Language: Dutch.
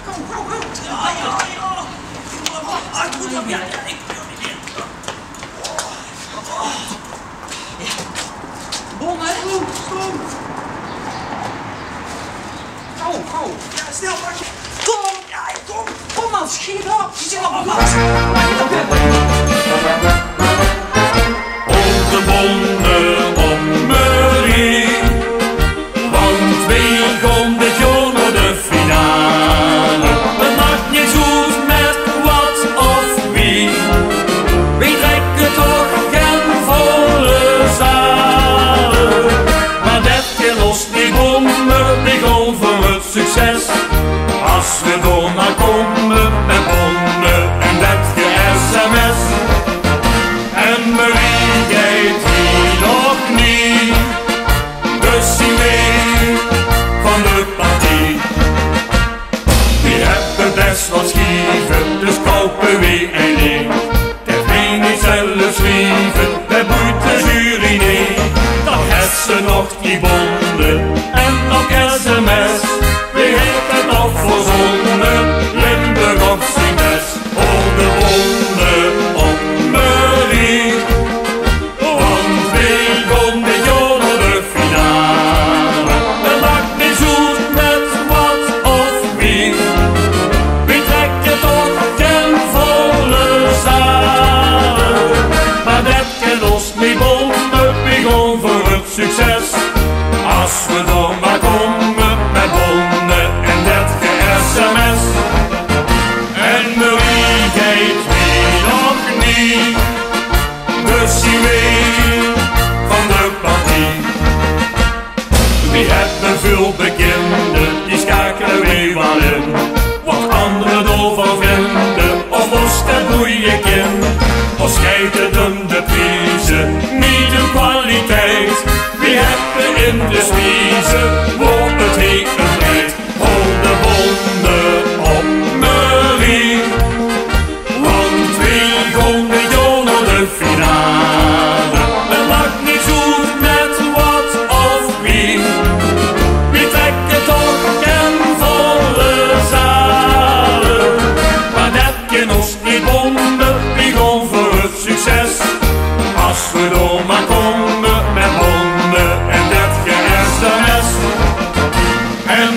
Kom. Ja. Ik moet hem, ja. Ik wil niet meer. Bon, hè? Kom. Gauw. Ja, snel, Martje. Kom. Ja, kom. Kom, man. Schiet op. Je zit op de klas. De bonden om Marie, want wie komt dit jaar naar de finale? Het maakt niet uit met wat of wie, we trekken toch geen volle zalen. Maar dat je los die bommen, die gaan voor het succes. Als we door maar komen met bonden en dat je sms. En Marie deed hier nog niet, dus zie mee van de partie. We hebben best wat schieven, dus kopen we een ding. Dat we niet zelf schrijven, dat boeit de jury niet. Dan heeft ze nog die bonden en nog sms. We hebben het nog verzonnen, Limburg op zijn best. Oh, de bonden op Marie, want wie komt dit jaar naar de finale? Het maakt niet uit met wat of wie, we trekken toch geen volle zalen. Maar dat kan ons niet bonden, we gaan voor het succes. Als we door maar komen met bonden en dat ge-sms. En Marie geeft wie nog niet, dus zie we van de partie. We hebben veel bekenden, die schakelen we wel in. Wat anderen ervan vinden, of was dat goeie kind. Of schijten dan de prijzen, niet de kwaliteit. We hebben in de spiezen, wordt het heet en breed. Hol de bonden op Marie, want wie gaan dit jaar naar de finale? Het maakt niet uit met wat of wie, we trekken toch geen volle zalen. Maar dat kan ons niet bonden, we gaan voor het succes. Als we door maar komen met bonden en dat ge-sms. En